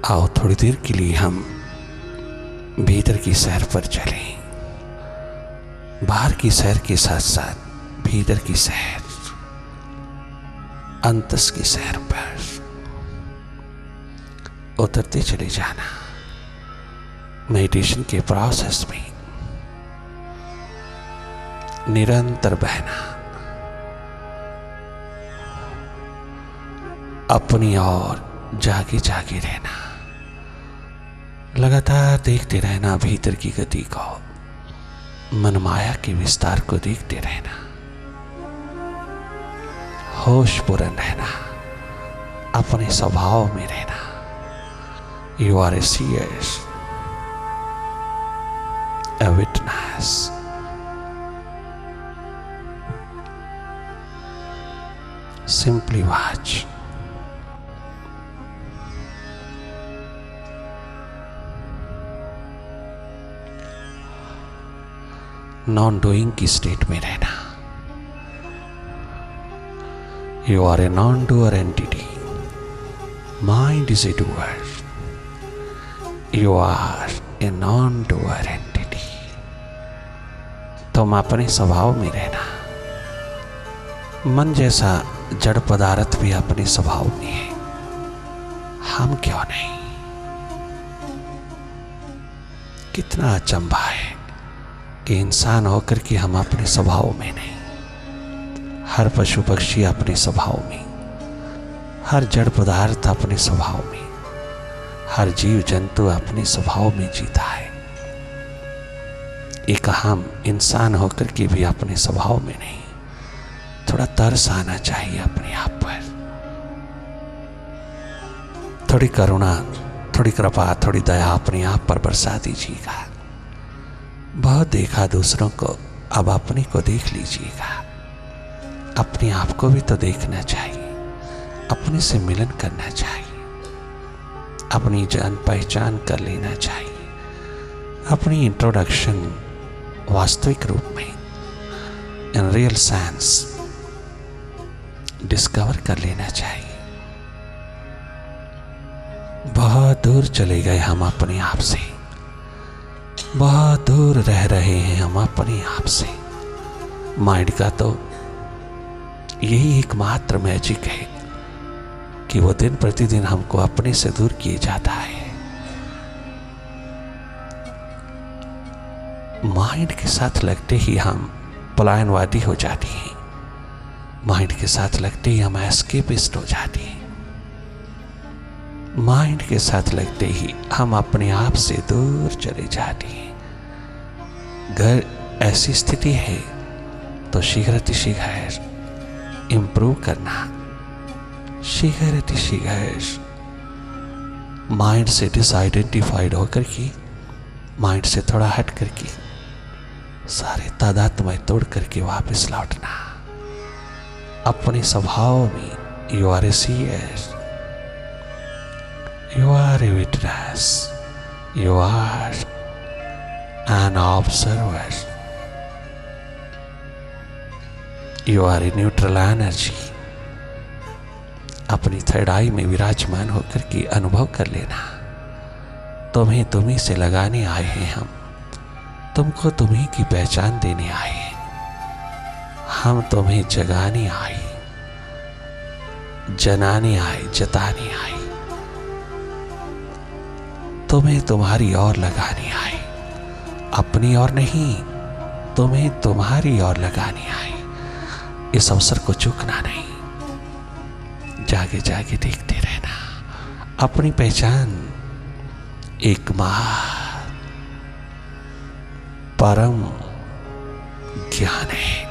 आओ थोड़ी देर के लिए हम भीतर की सैर पर चलें। बाहर की सैर के साथ साथ भीतर की सैर, अंतस की सैर पर उतरते चले जाना। मेडिटेशन के प्रोसेस में निरंतर बहना, अपनी ओर जागे जागे रहना, लगातार देखते रहना भीतर की गति को, मनमाया के विस्तार को देखते रहना, होशपूर्ण रहना, अपने स्वभाव में रहना। You are a seer, a witness. Simply watch. Non doing की स्टेट में रहना। You are a non doer entity, mind is a doer. You are a non doer entity. तुम अपने स्वभाव में रहना। मन जैसा जड़ पदार्थ भी अपने स्वभाव में है, हम क्यों नहीं? कितना अचंभा है कि इंसान होकर के हम अपने स्वभाव में नहीं। हर पशु पक्षी अपने स्वभाव में, हर जड़ पदार्थ अपने स्वभाव में, हर जीव जंतु अपने स्वभाव में जीता है। एक हम इंसान होकर के भी अपने स्वभाव में नहीं। थोड़ा तरस आना चाहिए अपने आप पर, थोड़ी करुणा, थोड़ी कृपा, थोड़ी दया अपने आप पर बरसा दीजिएगा। बहुत देखा दूसरों को, अब अपने को देख लीजिएगा। अपने आप को भी तो देखना चाहिए, अपने से मिलन करना चाहिए, अपनी जान पहचान कर लेना चाहिए, अपनी इंट्रोडक्शन वास्तविक रूप में इन रियल सेंस डिस्कवर कर लेना चाहिए। बहुत दूर चले गए हम अपने आप से, बहुत दूर रह रहे हैं हम अपने आप से। माइंड का तो यही एकमात्र मैजिक है कि वो दिन प्रतिदिन हमको अपने से दूर किए जाता है। माइंड के साथ लगते ही हम पलायनवादी हो जाते हैं। माइंड के साथ लगते ही हम एस्केपिस्ट हो जाते हैं। माइंड के साथ लगते ही हम अपने आप से दूर चले जाते हैं। अगर ऐसी स्थिति है तो शीघ्र इम्प्रूव करना, शीघ्र माइंड से डिसआइडेंटिफाइड होकर के, माइंड से थोड़ा हट करके, सारे तादात्म्य तोड़ करके वापस लौटना अपने स्वभाव में। You are a seer, you are a witness, you are an observer, you are a neutral energy। अपनी थर्ड आई में विराजमान होकर के अनुभव कर लेना। तुम्हें तुम्ही से लगाने आए हैं हम, तुमको तुम्ही की पहचान देने आए हैं। हम तुम्हें जगाने आए, जनाने आए, जताने आए, तुम्हें तुम्हारी ओर लगाने आए। अपनी ओर नहीं, तुम्हें तुम्हारी ओर लगाने आए। इस अवसर को चूकना नहीं। जागे जागे देखते रहना। अपनी पहचान एकमात्र परम ज्ञान है।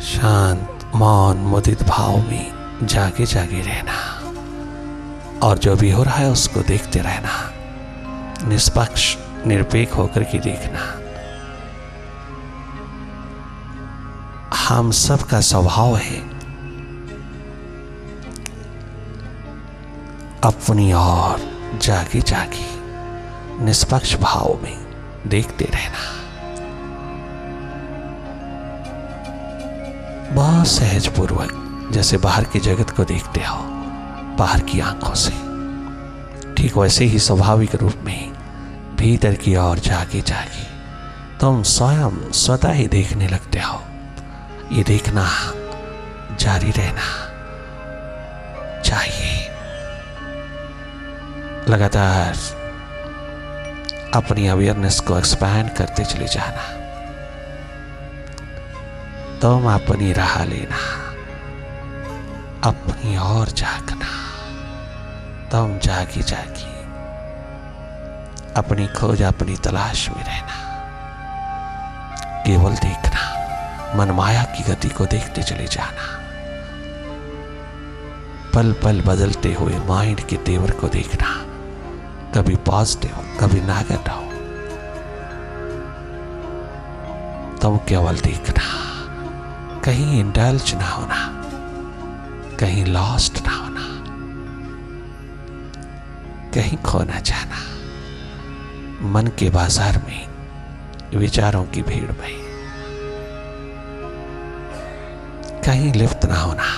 शांत, मौन, मुदित भाव में जागे जागे रहना और जो भी हो रहा है उसको देखते रहना। निष्पक्ष, निरपेक्ष होकर के देखना। हम सब का स्वभाव है अपनी ओर जागी जागी निष्पक्ष भाव में देखते रहना। बहुत सहज पूर्वक, जैसे बाहर के जगत को देखते हो बाहर की आंखों से, ठीक वैसे ही स्वाभाविक रूप में भीतर की ओर जागी जागी तुम स्वयं स्वतः ही देखने लगते हो। ये देखना जारी रहना चाहिए। लगातार अपनी अवेयरनेस को एक्सपैंड करते चले जाना। तुम अपनी राह लेना, अपनी ओर जागना। तुम जागी जागी अपनी खोज अपनी तलाश में रहना। केवल देखना, मनमाया की गति को देखते चले जाना। पल पल बदलते हुए माइंड के तेवर को देखना, कभी पॉजिटिव कभी नेगेटिव। तुम केवल देखना, कहीं इंडल्ज ना होना, कहीं लॉस्ट ना होना, कहीं खो ना जाना मन के बाजार में, विचारों की भीड़ में। कहीं लिप्त ना होना,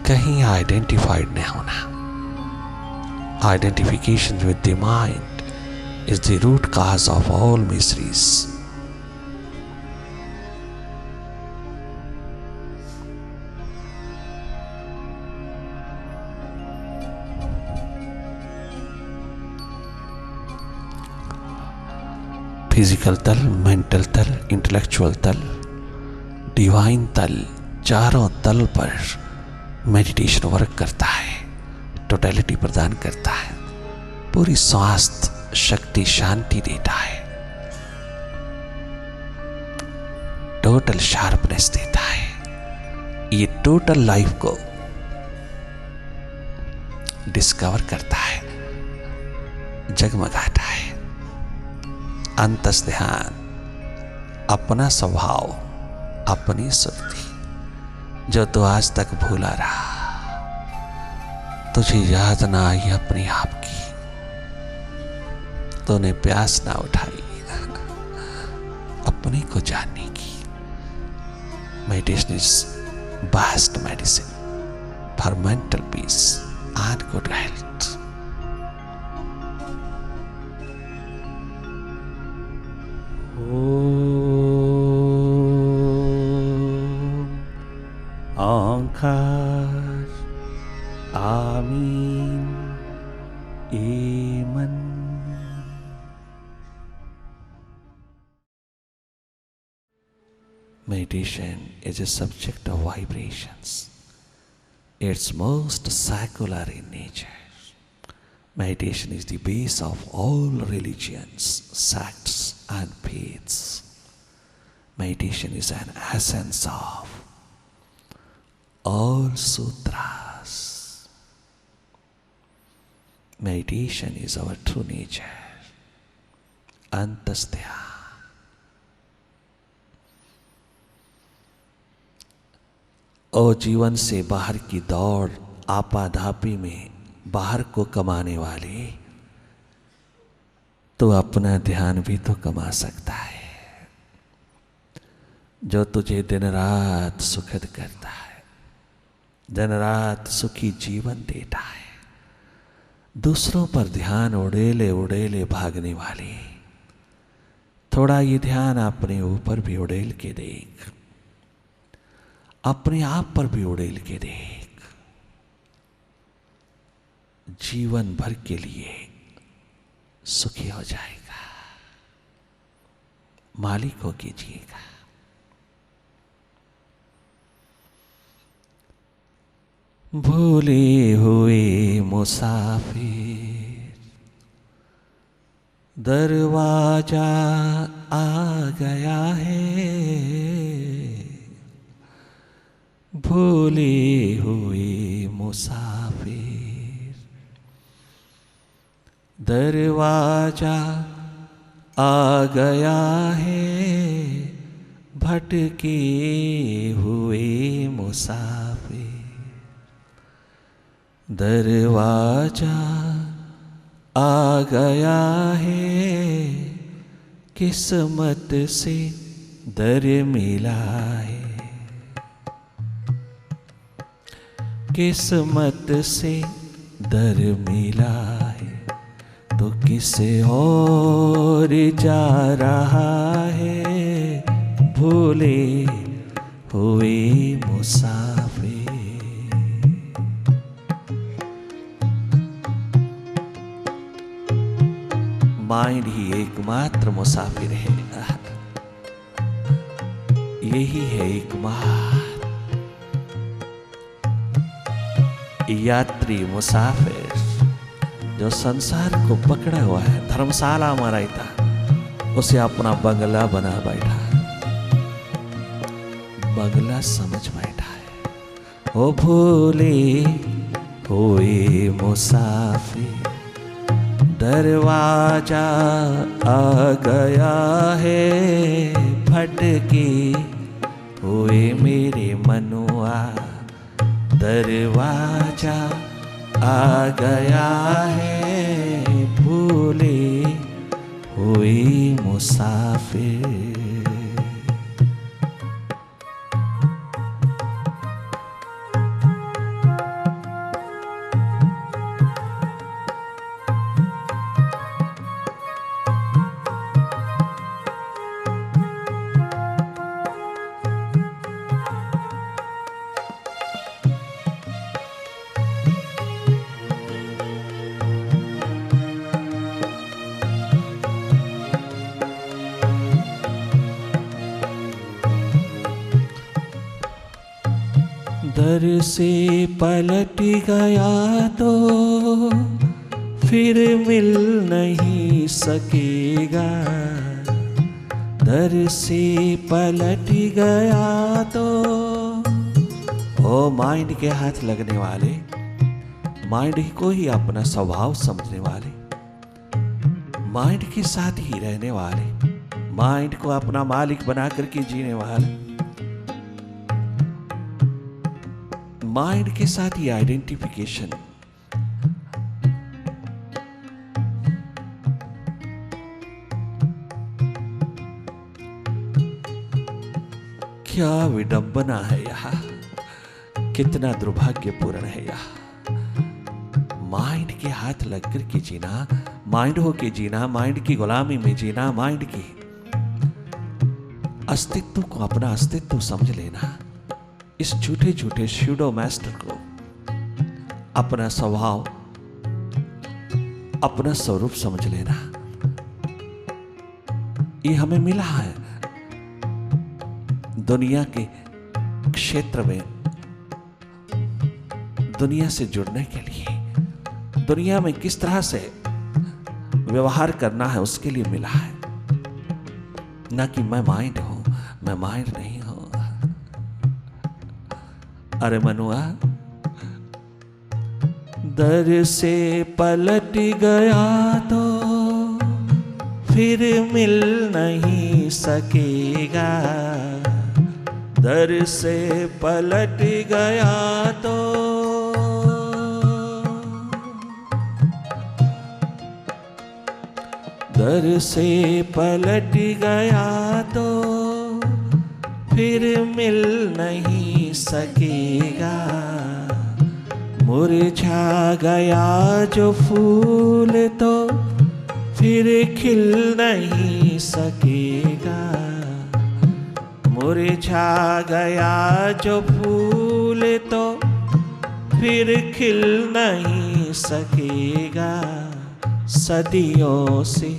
कहीं आइडेंटिफाइड नहीं होना। Identification with the mind is the root cause of all mysteries. Physical तल, मेंटल तल, इंटेलेक्चुअल तल, डिवाइन तल, चारों तल पर मेडिटेशन वर्क करता है, टोटलिटी प्रदान करता है, पूरी स्वास्थ्य शक्ति शांति देता है, टोटल शार्पनेस देता है। ये टोटल लाइफ को डिस्कवर करता है, जगमगाता है। अंतस ध्यान, अपना स्वभाव, अपनी सुर्ति जो तू आज तक भूला रहा, तुझे याद ना आई अपने आप की, तूने प्यास ना उठाई अपने को जानने की। Meditation is best medicine for mental peace and good health. ओंकार आमीन एमन। Meditation is a subject of vibrations. It's most secular in nature. Meditation is the base of all religions, sects and faiths. Meditation is an essence of all sutras. Meditation is our true nature. Antasthya. और जीवन से बाहर की दौड़ आपाधापी में बाहर को कमाने वाले, तो अपना ध्यान भी तो कमा सकता है, जो तुझे दिन रात सुखद करता है, दिन रात सुखी जीवन देता है। दूसरों पर ध्यान उड़ेले उड़ेले भागने वाले, थोड़ा ये ध्यान अपने ऊपर भी उड़ेल के देख, अपने आप पर भी उड़ेल के देख। जीवन भर के लिए सुखी हो जाएगा, मालिक हो कीजिएगा। भूले हुए मुसाफिर दरवाजा आ गया है, भूले हुए मुसाफिर दरवाजा आ गया है भटके हुए मुसाफिर, दरवाजा आ गया है, किस्मत से दर मिला है, किस्मत से दर मिला है, तो किसे और जा रहा है भूले हुए मुसाफिर। माइंड ही एकमात्र मुसाफिर है, यही है एकमात्र यात्री मुसाफिर जो संसार को पकड़ा हुआ है। धर्मशाला में रहता, उसे अपना बंगला बना बैठा है, बंगला समझ बैठा है। ओ भूले हुए मुसाफिर, दरवाजा आ गया है भटके हुए मेरे मनुआ, दरवाजा आ गया है भूले हुए मुसाफिर। दर से पलट गया तो फिर मिल नहीं सकेगा, दर से पलट गया तो। ओ माइंड के हाथ लगने वाले, माइंड को ही अपना स्वभाव समझने वाले, माइंड के साथ ही रहने वाले, माइंड को अपना मालिक बना करके जीने वाले, माइंड के साथ ही आइडेंटिफिकेशन। क्या विडंबना है यह, कितना दुर्भाग्यपूर्ण है यह। माइंड के हाथ लगकर के जीना, माइंड हो के जीना, माइंड की गुलामी में जीना, माइंड की अस्तित्व को अपना अस्तित्व समझ लेना, इस झूठे झूठे स्यूडो मास्टर को अपना स्वभाव, अपना स्वरूप समझ लेना। ये हमें मिला है दुनिया के क्षेत्र में, दुनिया से जुड़ने के लिए, दुनिया में किस तरह से व्यवहार करना है उसके लिए मिला है, ना कि मैं माइंड हूं, मैं माइंड नहीं हूं। अरे मनुआ, दर से पलट गया तो फिर मिल नहीं सकेगा, दर से पलट गया तो। दर से पलट गया तो फिर मिल नहीं सकेगा, मुरझा गया जो फूल तो फिर खिल नहीं सकेगा, मुरझा गया जो फूल तो फिर खिल नहीं सकेगा। सदियों से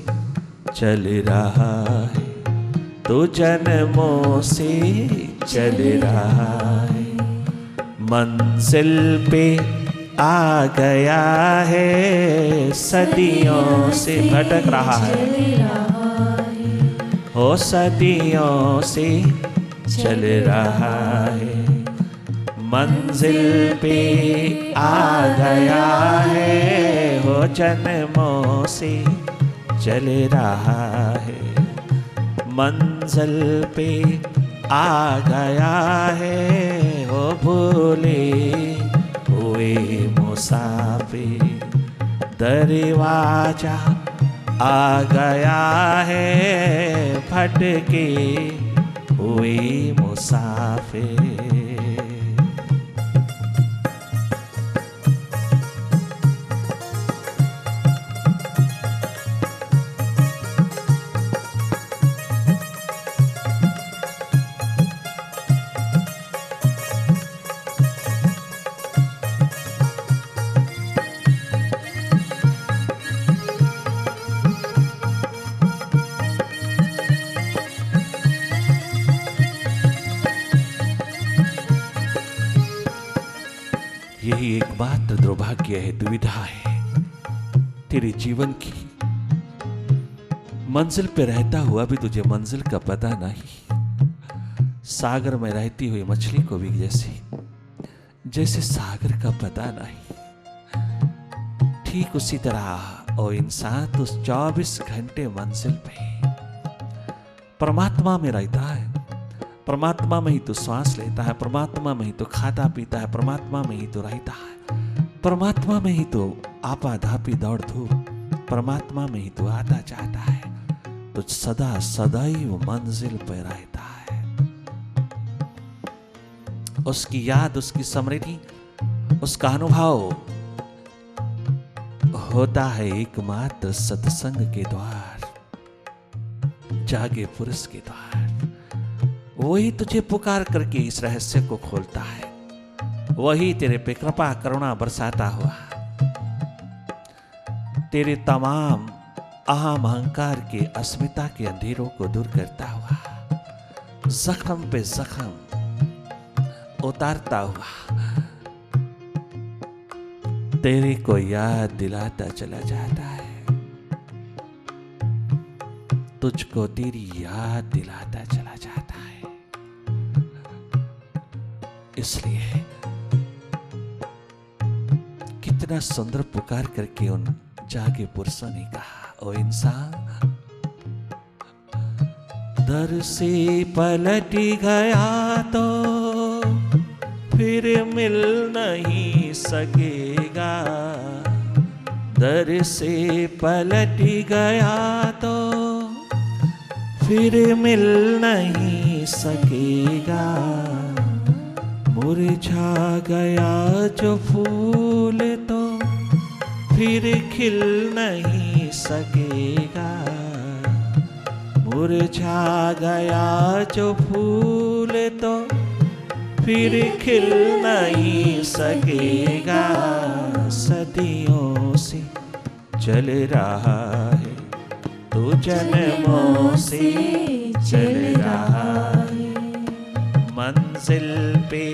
चल रहा है तो जन्मों से चल रहा है, मंजिल पे आ गया है, सदियों से भटक रहा है, हो सदियों से चल रहा है, मंजिल पे आ गया है, हो जन्मों से चल रहा है, मंजिल पे आ गया है। ओ भूले हुए मुसाफिर, दरवाजा आ गया है, भटके हुए मुसाफिर। यही एकमात्र दुर्भाग्य है, दुविधा है तेरे जीवन की। मंजिल पे रहता हुआ भी तुझे मंजिल का पता नहीं। सागर में रहती हुई मछली को भी जैसे सागर का पता नहीं। ठीक उसी तरह ओ इंसान तो 24 घंटे मंजिल पे परमात्मा में रहता है। परमात्मा में ही तो श्वास लेता है, परमात्मा में ही तो खाता पीता है, परमात्मा में ही तो रहता है, परमात्मा में ही तो आपाधापी दौड़ धूप, परमात्मा में ही तो आता जाता है। तो सदा सदैव मंजिल पर रहता है। उसकी याद, उसकी स्मृति, उसका अनुभव होता है एकमात्र सत्संग के द्वार, जागे पुरुष के द्वार। वही तुझे पुकार करके इस रहस्य को खोलता है, वही तेरे पे कृपा करुणा बरसाता हुआ तेरे तमाम अहम अहंकार के अस्मिता के अंधेरों को दूर करता हुआ, जख्म पे जख्म उतारता हुआ तेरे को याद दिलाता चला जाता है, तुझको तेरी याद दिलाता चला जाता है। इसलिए कितना सुंदर पुकार करके उन जागे पुरुषों ने कहा, ओ इंसान दर से पलट गया तो फिर मिल नहीं सकेगा, दर से पलट गया तो फिर मिल नहीं सकेगा। मुरझा गया जो फूल तो फिर खिल नहीं सकेगा, मुरझा गया जो फूल तो फिर खिल नहीं सकेगा। सदियों से चल रहा है तो जन्मों से चल रहा है, मंजिल पे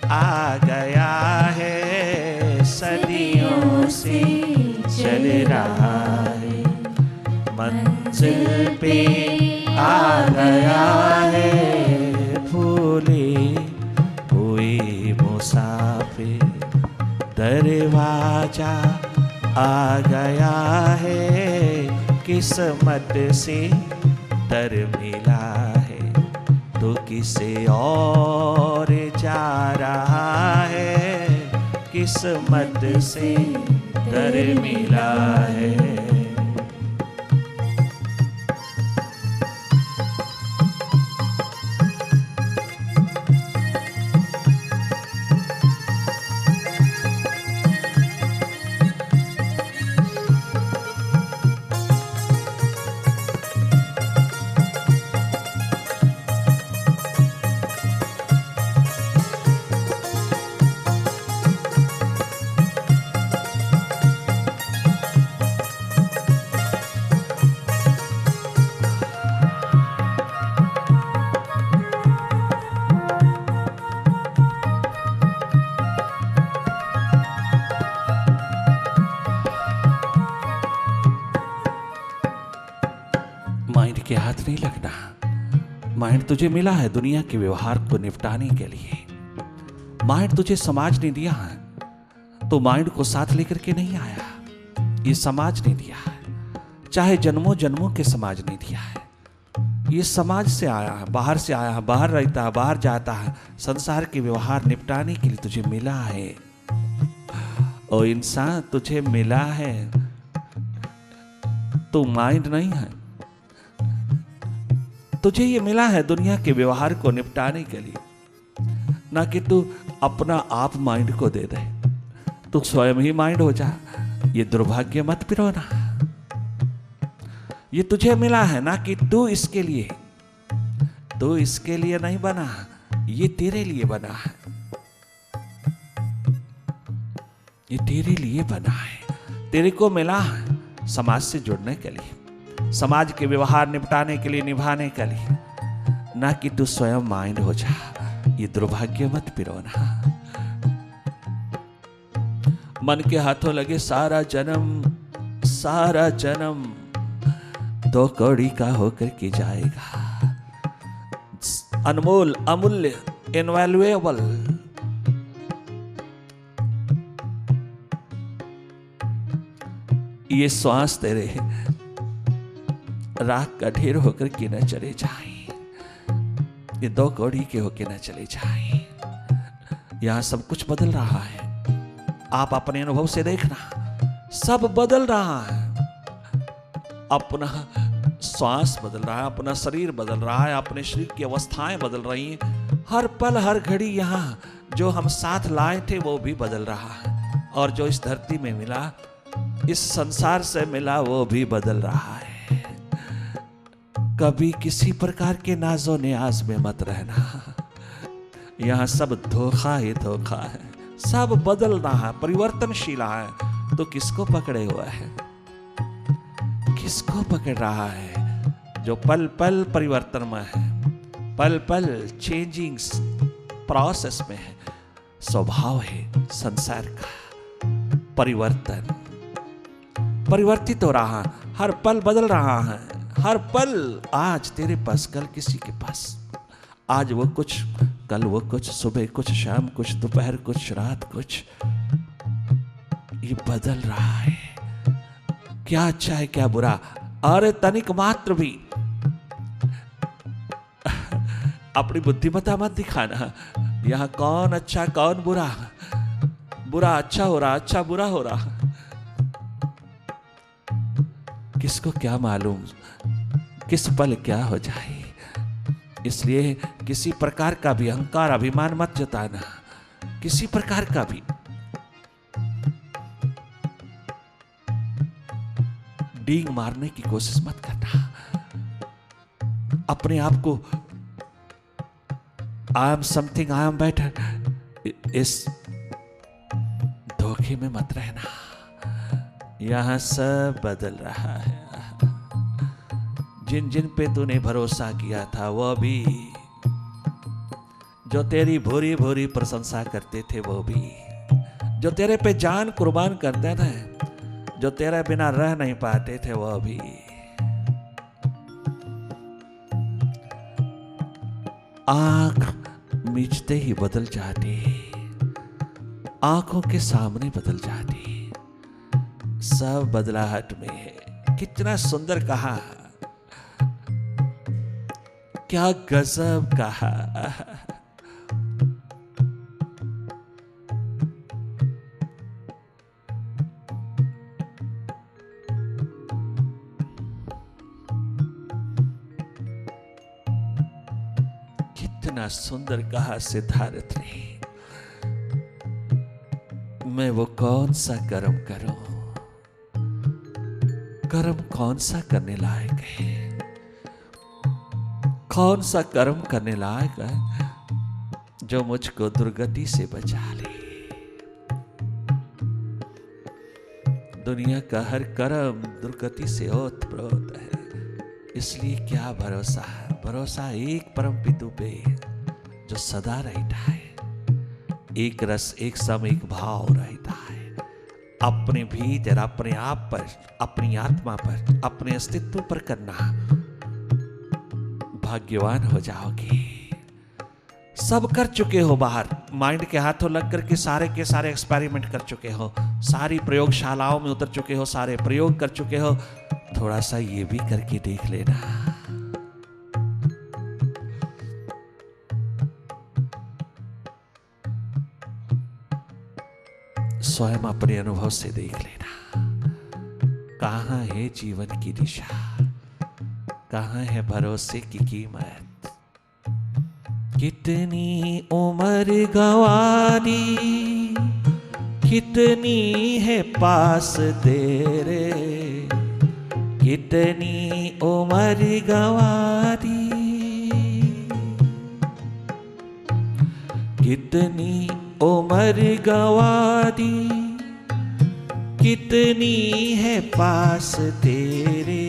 आ गया है, सदियों से चल रहा है, मंजिल पे आ गया है। भूले हुए मुसाफिर, दरवाजा आ गया है, किस्मत से दर मिला है तो किसे और जा रहा है, किस्मत से दर मिला है। माइंड के हाथ नहीं लगना। माइंड तुझे मिला है दुनिया के व्यवहार को निपटाने के लिए। माइंड तुझे समाज ने दिया है तो माइंड को साथ लेकर के नहीं आया, ये समाज ने दिया है। चाहे जन्मों जन्मों के समाज ने दिया है। ये समाज से आया है, बाहर से आया है, बाहर रहता है, बाहर जाता है, संसार के व्यवहार निपटाने के लिए तुझे मिला है। ओ इंसान, तुझे मिला है, तू माइंड नहीं है। तुझे ये मिला है दुनिया के व्यवहार को निपटाने के लिए, ना कि तू अपना आप माइंड को दे दे। तू स्वयं ही माइंड हो जा। ये दुर्भाग्य मत पिरोना। ये तुझे मिला है, ना कि तू इसके लिए। तू इसके लिए नहीं बना, ये तेरे लिए बना है। ये तेरे लिए बना है। तेरे को मिला है समाज से जुड़ने के लिए, समाज के व्यवहार निपटाने के लिए, निभाने के लिए, ना कि तू स्वयं माइंड हो जा। ये दुर्भाग्य मत पिरोना। मन के हाथों लगे सारा जन्म दो कौड़ी का होकर के जाएगा। अनमोल, अमूल्य, इनवैल्यूएबल। ये श्वास तेरे राख का ढेर होकर के न चले जाए, ये दो कौड़ी के होकर न चले जाए। यहां सब कुछ बदल रहा है। आप अपने अनुभव से देखना, सब बदल रहा है। अपना श्वास बदल रहा है, अपना शरीर बदल रहा है, अपने शरीर की अवस्थाएं बदल रही हैं। हर पल हर घड़ी यहाँ जो हम साथ लाए थे वो भी बदल रहा है, और जो इस धरती में मिला, इस संसार से मिला, वो भी बदल रहा है। कभी किसी प्रकार के नाजो न्याज में मत रहना। यहाँ सब धोखा ही धोखा है, सब बदल रहा है, परिवर्तनशील है। तो किसको पकड़े हुआ है? किसको पकड़ रहा है? जो पल पल परिवर्तन में है, पल पल चेंजिंग प्रोसेस में है। स्वभाव है संसार का परिवर्तन, परिवर्तित हो रहा है, हर पल बदल रहा है। हर पल, आज तेरे पास, कल किसी के पास। आज वो कुछ, कल वो कुछ, सुबह कुछ, शाम कुछ, दोपहर कुछ, रात कुछ। ये बदल रहा है। क्या अच्छा है, क्या बुरा। अरे तनिक मात्र भी अपनी बुद्धिमत्ता मत दिखाना। यहां कौन अच्छा कौन बुरा, बुरा अच्छा हो रहा, अच्छा बुरा हो रहा। किसको क्या मालूम किस पल क्या हो जाए। इसलिए किसी प्रकार का भी अहंकार, अभिमान मत जताना, किसी प्रकार का भी। डींग मारने की कोशिश मत करना। अपने आप को I am something, I am better, इस धोखे में मत रहना। यहां सब बदल रहा है। जिन जिन पे तूने भरोसा किया था, वो भी, जो तेरी भूरी भूरी प्रशंसा करते थे, वो भी, जो तेरे पे जान कुर्बान करते थे, जो तेरे बिना रह नहीं पाते थे, वो भी। आंख मीचते ही बदल जाती, आंखों के सामने बदल जाती। सब बदलाहट में है। कितना सुंदर कहा, क्या गजब कहा। कितना सुंदर कहा सिद्धार्थ ने। मैं वो कौन सा कर्म करूं, कर्म कौन सा करने लायक है, कौन सा कर्म करने लायक है जो मुझको दुर्गति से बचा ले। दुनिया का हर कर्म दुर्गति से ओतप्रोत है। इसलिए क्या भरोसा है? भरोसा एक परम पितु पे जो सदा रहता है। एक रस, एक सम, एक भाव रहता है। अपने भीतर, अपने आप पर, अपनी आत्मा पर, अपने अस्तित्व पर करना, भाग्यवान हो जाओगे। सब कर चुके हो बाहर, माइंड के हाथों लग करके सारे के सारे एक्सपेरिमेंट कर चुके हो, सारी प्रयोगशालाओं में उतर चुके हो, सारे प्रयोग कर चुके हो, थोड़ा सा ये भी करके देख लेना। स्वयं अपने अनुभव से देख लेना, कहाँ है जीवन की दिशा, कहाँ है भरोसे की कीमत। कितनी उम्र गंवा दी, कितनी है पास तेरे, कितनी उम्र गंवा दी, कितनी उम्र गंवा दी, कितनी है पास तेरे।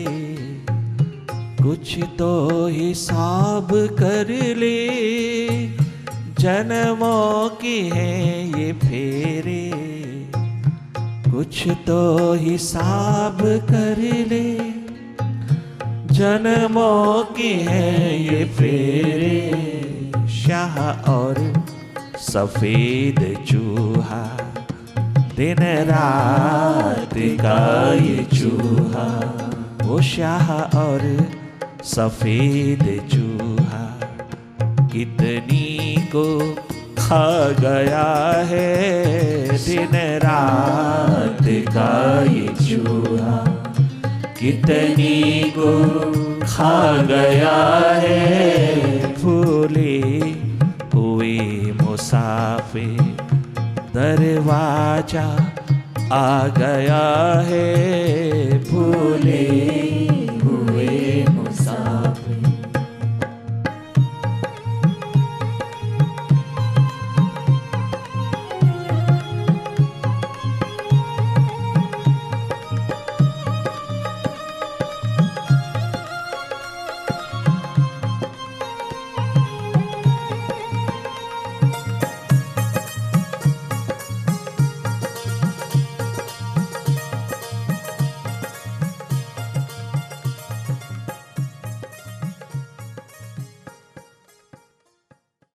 कुछ तो हिसाब कर ले, जन्मों के हैं ये फेरे। कुछ तो हिसाब कर ले, जन्मों के हैं ये फेरे। शाह और सफेद चूहा, दिन रात का ये चूहा, वो शाह और सफेद चूहा कितनी को खा गया है। दिन रात का ये चूहा कितनी को खा गया है। भूले हुए मुसाफिर दरवाजा आ गया है। भूले